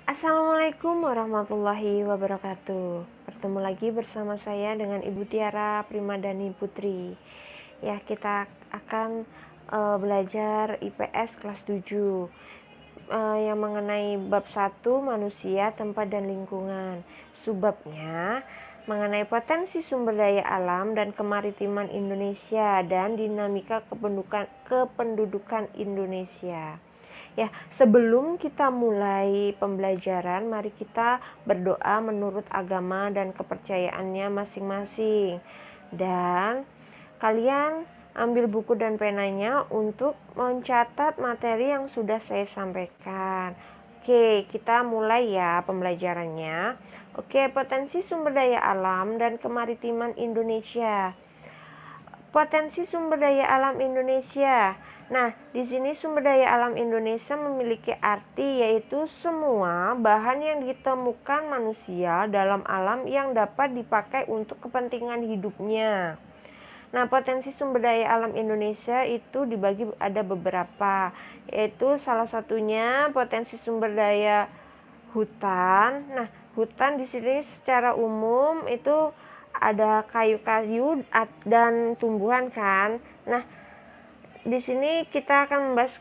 Assalamualaikum warahmatullahi wabarakatuh. Bertemu lagi bersama saya dengan Ibu Tiara Primadani Putri. Ya, kita akan belajar IPS kelas 7 yang mengenai bab 1 manusia, tempat dan lingkungan. Subbabnya mengenai potensi sumber daya alam dan kemaritiman Indonesia dan dinamika kependudukan Indonesia. Ya, sebelum kita mulai pembelajaran, mari kita berdoa menurut agama dan kepercayaannya masing-masing. Dan kalian ambil buku dan penanya untuk mencatat materi yang sudah saya sampaikan. Oke, kita mulai ya pembelajarannya. Oke, potensi sumber daya alam dan kemaritiman Indonesia. Potensi sumber daya alam Indonesia. Nah, di sini sumber daya alam Indonesia memiliki arti yaitu semua bahan yang ditemukan manusia dalam alam yang dapat dipakai untuk kepentingan hidupnya. Nah, potensi sumber daya alam Indonesia itu dibagi ada beberapa, yaitu salah satunya potensi sumber daya hutan. Nah, hutan di sini secara umum itu ada kayu-kayu dan tumbuhan kan. Nah, di sini kita akan membahas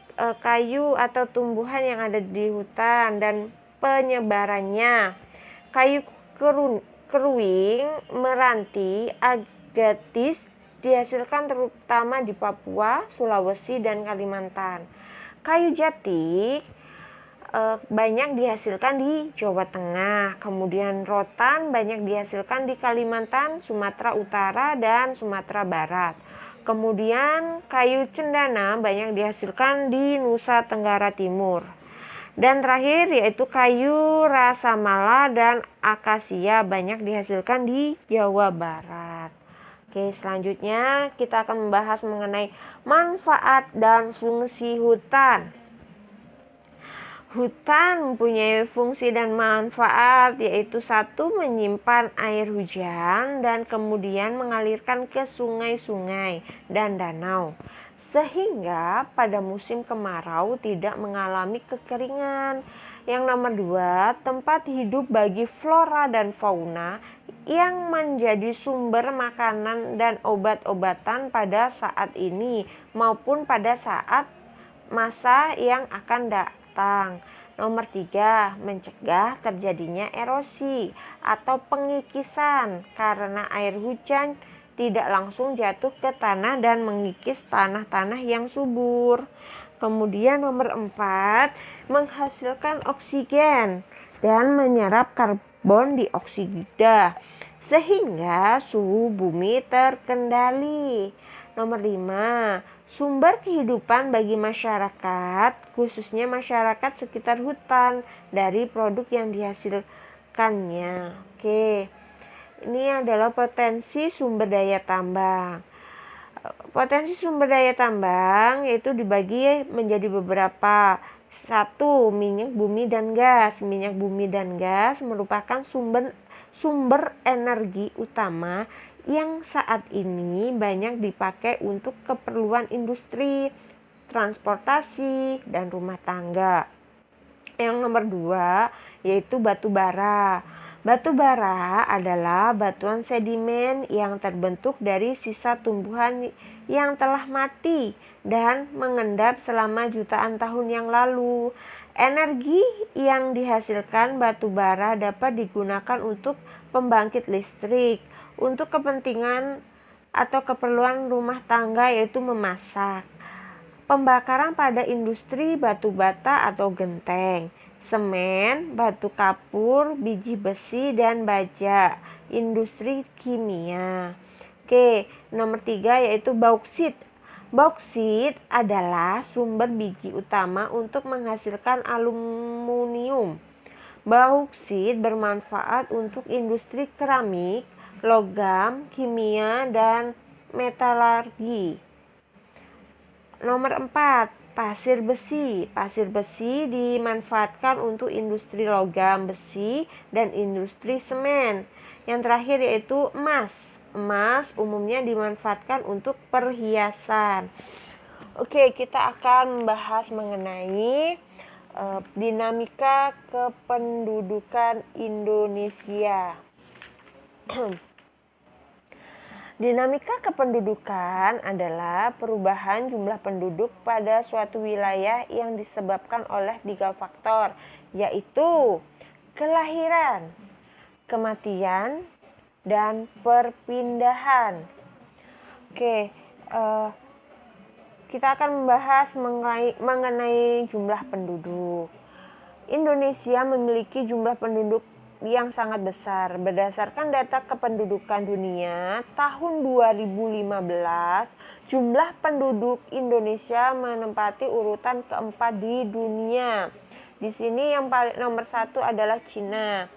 kayu atau tumbuhan yang ada di hutan dan penyebarannya. Kayu keruing, meranti, agatis dihasilkan terutama di Papua, Sulawesi, dan Kalimantan. Kayu jati banyak dihasilkan di Jawa Tengah, kemudian rotan banyak dihasilkan di Kalimantan, Sumatera Utara, dan Sumatera Barat. Kemudian kayu cendana banyak dihasilkan di Nusa Tenggara Timur. Dan terakhir yaitu kayu rasamala dan akasia banyak dihasilkan di Jawa Barat. Oke, selanjutnya kita akan membahas mengenai manfaat dan fungsi hutan. Hutan mempunyai fungsi dan manfaat, yaitu satu, menyimpan air hujan dan kemudian mengalirkan ke sungai-sungai dan danau, sehingga pada musim kemarau tidak mengalami kekeringan. Yang nomor 2, tempat hidup bagi flora dan fauna yang menjadi sumber makanan dan obat-obatan pada saat ini maupun pada saat masa yang akan datang. Nomor 3, mencegah terjadinya erosi atau pengikisan karena air hujan tidak langsung jatuh ke tanah dan mengikis tanah-tanah yang subur. Kemudian nomor 4, menghasilkan oksigen dan menyerap karbon dioksida sehingga suhu bumi terkendali. Nomor 5, sumber kehidupan bagi masyarakat, khususnya masyarakat sekitar hutan, dari produk yang dihasilkannya. Oke, ini adalah potensi sumber daya tambang. Potensi sumber daya tambang yaitu dibagi menjadi beberapa. 1, minyak bumi dan gas. Minyak bumi dan gas merupakan sumber energi utama yang saat ini banyak dipakai untuk keperluan industri, transportasi, dan rumah tangga. Yang nomor 2 yaitu batu bara. Batu bara adalah batuan sedimen yang terbentuk dari sisa tumbuhan yang telah mati dan mengendap selama jutaan tahun yang lalu. Energi yang dihasilkan batu bara dapat digunakan untuk pembangkit listrik, untuk kepentingan atau keperluan rumah tangga yaitu memasak, pembakaran pada industri batu bata atau genteng, semen, batu kapur, biji besi, dan baja, industri kimia. Oke, nomor 3 yaitu bauksit. Bauksit adalah sumber biji utama untuk menghasilkan aluminium. Bauksit bermanfaat untuk industri keramik, logam, kimia, dan metalurgi. Nomor 4, pasir besi. Pasir besi dimanfaatkan untuk industri logam besi dan industri semen. Yang terakhir yaitu emas. Emas umumnya dimanfaatkan untuk perhiasan. Oke, kita akan membahas mengenai dinamika kependudukan Indonesia. Dinamika kependudukan adalah perubahan jumlah penduduk pada suatu wilayah yang disebabkan oleh 3 faktor, yaitu kelahiran, kematian, dan perpindahan. Oke, kita akan membahas mengenai jumlah penduduk. Indonesia memiliki jumlah penduduk yang sangat besar. Berdasarkan data kependudukan dunia tahun 2015, jumlah penduduk Indonesia menempati urutan keempat di dunia. Di sini yang nomor 1 adalah Cina.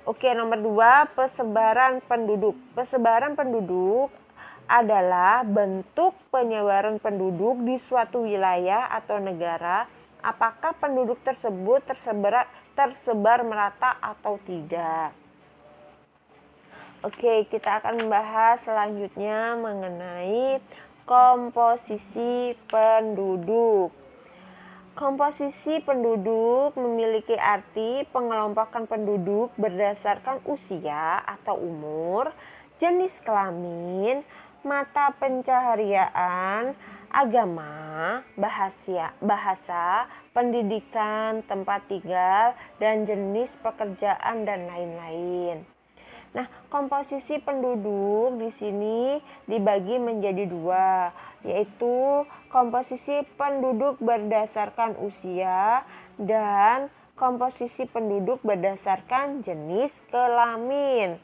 Oke, nomor 2, persebaran penduduk. Persebaran penduduk adalah bentuk penyebaran penduduk di suatu wilayah atau negara. Apakah penduduk tersebut tersebar merata atau tidak? Oke, kita akan membahas selanjutnya mengenai komposisi penduduk. Komposisi penduduk memiliki arti pengelompokan penduduk berdasarkan usia atau umur, jenis kelamin, mata pencaharian, agama, bahasa, pendidikan, tempat tinggal, dan jenis pekerjaan dan lain-lain. Nah, komposisi penduduk di sini dibagi menjadi 2, yaitu komposisi penduduk berdasarkan usia dan komposisi penduduk berdasarkan jenis kelamin.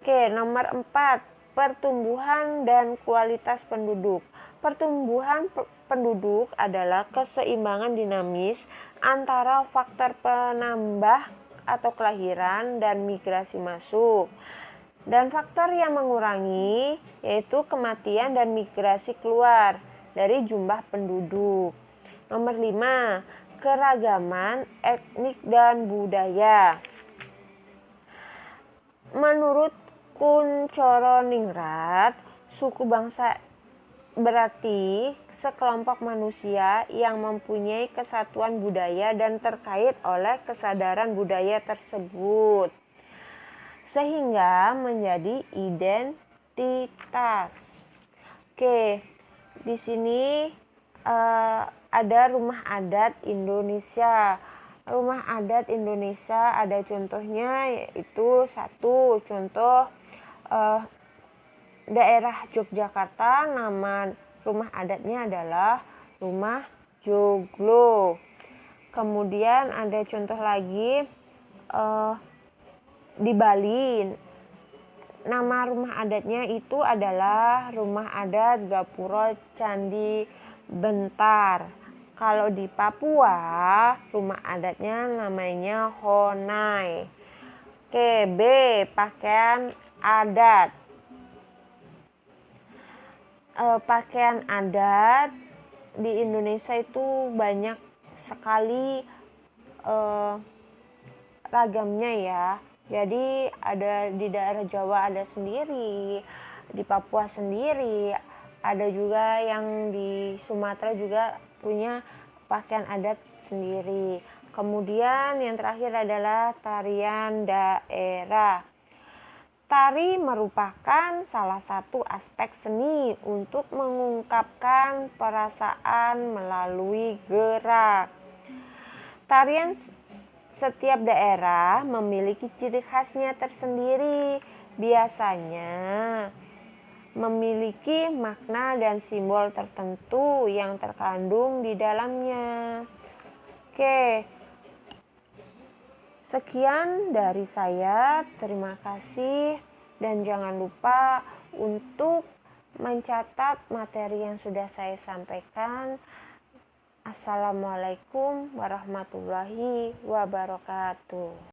Oke, nomor 4, pertumbuhan dan kualitas penduduk. Pertumbuhan penduduk adalah keseimbangan dinamis antara faktor penambah atau kelahiran dan migrasi masuk, dan faktor yang mengurangi yaitu kematian dan migrasi keluar dari jumlah penduduk. Nomor 5, keragaman etnik dan budaya. Menurut Kunchoro-Ningrat, suku bangsa berarti sekelompok manusia yang mempunyai kesatuan budaya dan terkait oleh kesadaran budaya tersebut, sehingga menjadi identitas. Oke, di sini ada rumah adat Indonesia. Rumah adat Indonesia ada contohnya, yaitu 1 contoh daerah Yogyakarta, nama rumah adatnya adalah Rumah Joglo. Kemudian ada contoh lagi di Bali, nama rumah adatnya itu adalah Rumah Adat Gapura Candi Bentar. Kalau di Papua, rumah adatnya namanya Honai. Oke, B, pakaian adat. Pakaian adat di Indonesia itu banyak sekali ragamnya ya. Jadi ada di daerah Jawa ada sendiri, di Papua sendiri, ada juga yang di Sumatera juga punya pakaian adat sendiri. Kemudian yang terakhir adalah tarian daerah. Tari merupakan salah satu aspek seni untuk mengungkapkan perasaan melalui gerak. Tarian setiap daerah memiliki ciri khasnya tersendiri, biasanya memiliki makna dan simbol tertentu yang terkandung di dalamnya. Oke, sekian dari saya, terima kasih, dan jangan lupa untuk mencatat materi yang sudah saya sampaikan. Assalamualaikum warahmatullahi wabarakatuh.